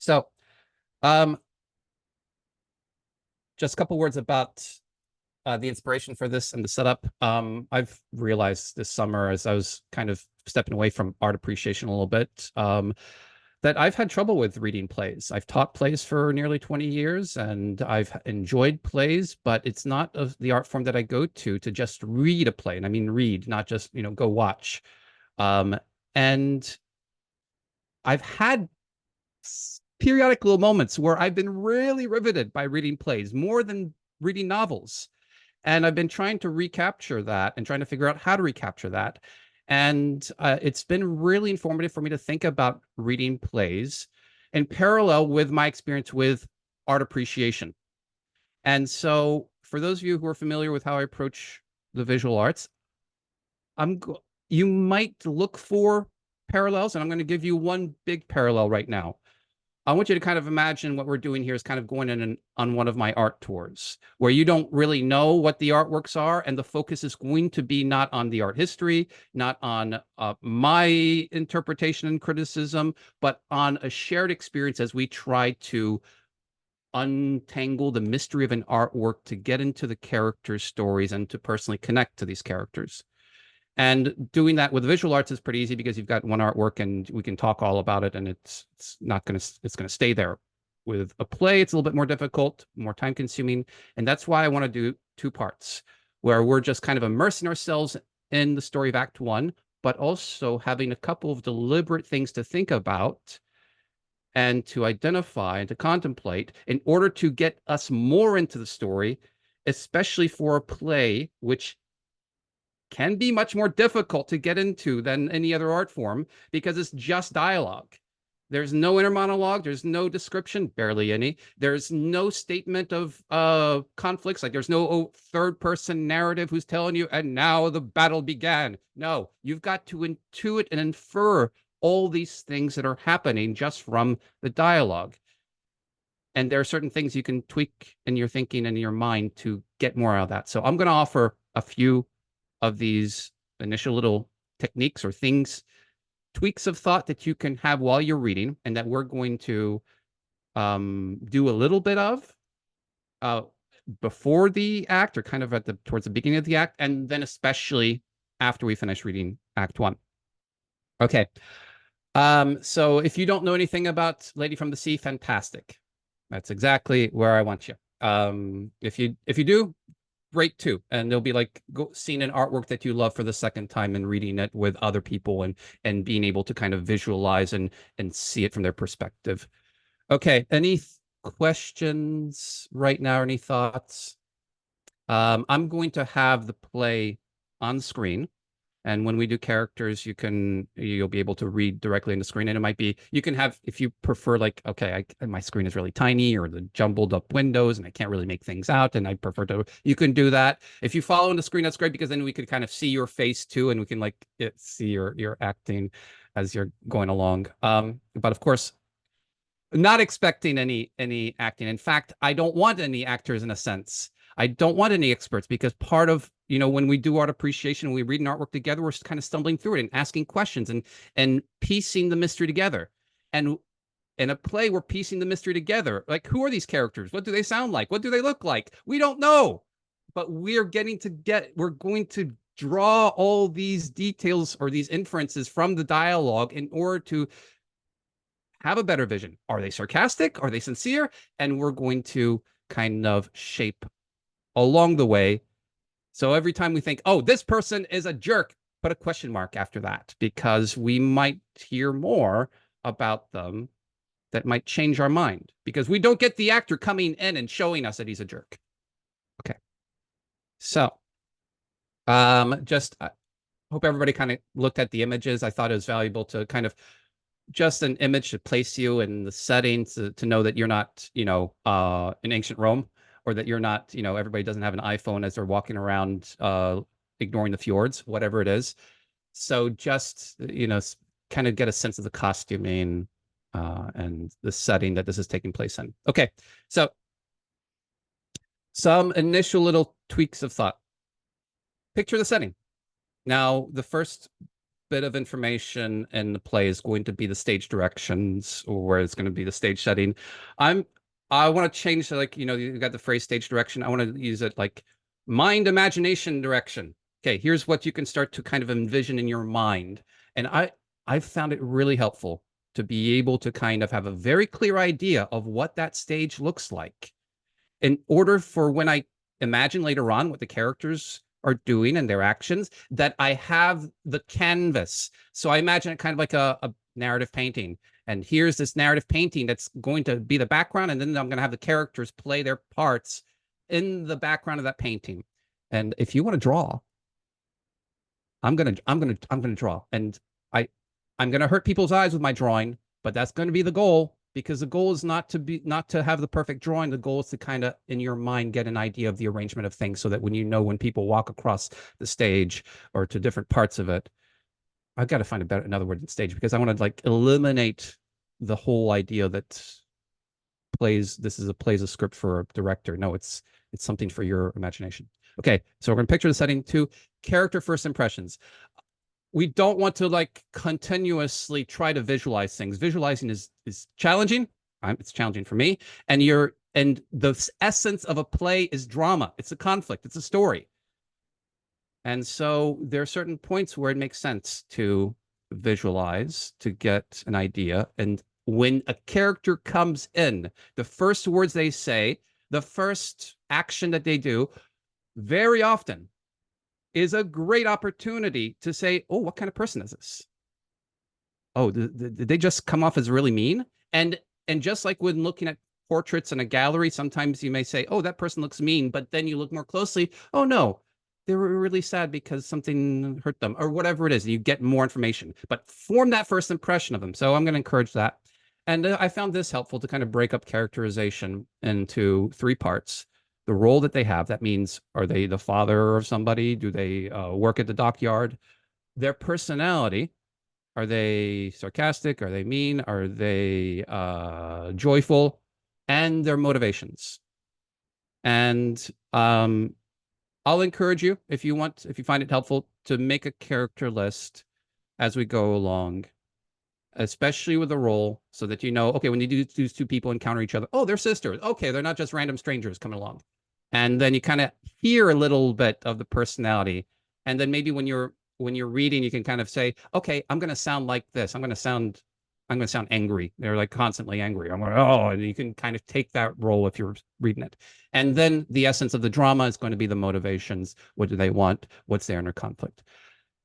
So, um, just a couple words about the inspiration for this and the setup. I've realized this summer, as I was kind of stepping away from art appreciation a little bit, that I've had trouble with reading plays. I've taught plays for nearly 20 years and I've enjoyed plays, but it's not the art form that I go to just read a play. And I mean read, not just, go watch. Um, and I've had periodic little moments where I've been really riveted by reading plays more than reading novels. And I've been trying to recapture that and trying to figure out how to recapture that. And it's been really informative for me to think about reading plays in parallel with my experience with art appreciation. And so, for those of you who are familiar with how I approach the visual arts, you might look for parallels, and I'm going to give you one big parallel right now. I want you to kind of imagine what we're doing here is kind of going on one of my art tours where you don't really know what the artworks are, and the focus is going to be not on the art history, not on my interpretation and criticism, but on a shared experience as we try to untangle the mystery of an artwork to get into the characters' stories and to personally connect to these characters. And doing that with visual arts is pretty easy because you've got one artwork and we can talk all about it, and it's going to stay there. With a play, it's a little bit more difficult, more time consuming. And that's why I want to do two parts where we're just kind of immersing ourselves in the story of Act One, but also having a couple of deliberate things to think about and to identify and to contemplate in order to get us more into the story, especially for a play, which can be much more difficult to get into than any other art form because it's just dialogue. There's no inner monologue. There's no description, barely any. There's no statement of conflicts. Like there's no third person narrative who's telling you, and now the battle began. No, you've got to intuit and infer all these things that are happening just from the dialogue. And there are certain things you can tweak in your thinking and in your mind to get more out of that. So I'm going to offer a few of these initial little techniques or things, tweaks of thought that you can have while you're reading, and that we're going to do a little bit of before the act, or kind of towards the beginning of the act, and then especially after we finish reading Act One. Okay. So if you don't know anything about Lady from the Sea, fantastic. That's exactly where I want you. If you do, great too. And they'll be like seeing an artwork that you love for the second time and reading it with other people and being able to kind of visualize and see it from their perspective. Okay, any questions right now? Any thoughts? I'm going to have the play on screen. And when we do characters, you'll be able to read directly in the screen. And it might be, you can have, if you prefer, like, okay, my screen is really tiny or the jumbled up windows and I can't really make things out. And I prefer you can do that. If you follow on the screen, that's great because then we could kind of see your face too. And we can see your acting as you're going along. But of course, not expecting any acting. In fact, I don't want any actors in a sense. I don't want any experts because part of, when we do art appreciation, we read an artwork together, we're kind of stumbling through it and asking questions and piecing the mystery together. And in a play, we're piecing the mystery together. Like, who are these characters? What do they sound like? What do they look like? We don't know. But we're going to draw all these details or these inferences from the dialogue in order to have a better vision. Are they sarcastic? Are they sincere? And we're going to kind of shape along the way. So every time we think, oh, this person is a jerk, put a question mark after that, because we might hear more about them that might change our mind, because we don't get the actor coming in and showing us that he's a jerk. Okay. So just I hope everybody kind of looked at the images. I thought it was valuable to kind of just an image to place you in the settings to know that you're not, in ancient Rome, or that you're not, everybody doesn't have an iPhone as they're walking around ignoring the fjords, whatever it is. So just, kind of get a sense of the costuming and the setting that this is taking place in. Okay, so some initial little tweaks of thought. Picture the setting. Now, the first bit of information in the play is going to be the stage directions, or where it's going to be the stage setting. I want to change, like, you got the phrase stage direction. I want to use it like mind imagination direction. Okay, here's what you can start to kind of envision in your mind. And I've found it really helpful to be able to kind of have a very clear idea of what that stage looks like, in order for when I imagine later on what the characters are doing and their actions, that I have the canvas. So I imagine it kind of like a narrative painting. And here's this narrative painting that's going to be the background, and then I'm going to have the characters play their parts in the background of that painting. And if you want to draw, I'm gonna draw, and I I'm gonna hurt people's eyes with my drawing, but that's going to be the goal, because the goal is not to have the perfect drawing. The goal is to kind of in your mind get an idea of the arrangement of things, so that when people walk across the stage or to different parts of it, I've got to find another word than stage, because I want to like eliminate the whole idea that this is a script for a director. No, it's something for your imagination. Okay, so we're going to picture the setting. 2, character first impressions. We don't want to like continuously try to visualize things. Visualizing is challenging. It's challenging for me. And the essence of a play is drama. It's a conflict. It's a story. And so there are certain points where it makes sense to visualize to get an idea. And when a character comes in, the first words they say, the first action that they do, very often is a great opportunity to say, oh, what kind of person is this? Oh, did they just come off as really mean? And just like when looking at portraits in a gallery, sometimes you may say, oh, that person looks mean, but then you look more closely, oh no, they were really sad because something hurt them, or whatever it is. You get more information, but form that first impression of them. So I'm going to encourage that. And I found this helpful to kind of break up characterization into 3 parts. The role that they have, that means, are they the father of somebody? Do they work at the dockyard? Their personality, are they sarcastic? Are they mean? Are they joyful? And their motivations. And I'll encourage you, if you find it helpful, to make a character list as we go along, especially with a role, so that okay, when these 2 people encounter each other, oh, they're sisters. Okay, they're not just random strangers coming along. And then you kind of hear a little bit of the personality. And then maybe when you're reading, you can kind of say, okay, I'm going to sound like this. I'm going to sound angry. They're like constantly angry. I'm going, oh, and you can kind of take that role if you're reading it. And then the essence of the drama is going to be the motivations. What do they want? What's their inner conflict?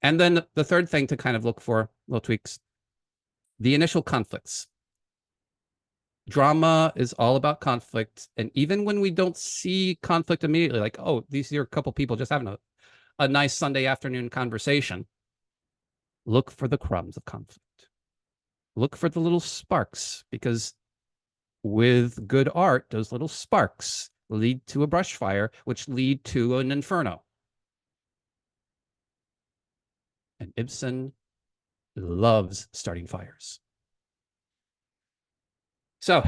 And then the third thing to kind of look for, little tweaks, the initial conflicts. Drama is all about conflict. And even when we don't see conflict immediately, like, oh, these are a couple people just having a nice Sunday afternoon conversation, look for the crumbs of conflict. Look for the little sparks, because with good art, those little sparks lead to a brush fire, which lead to an inferno. And Ibsen loves starting fires. So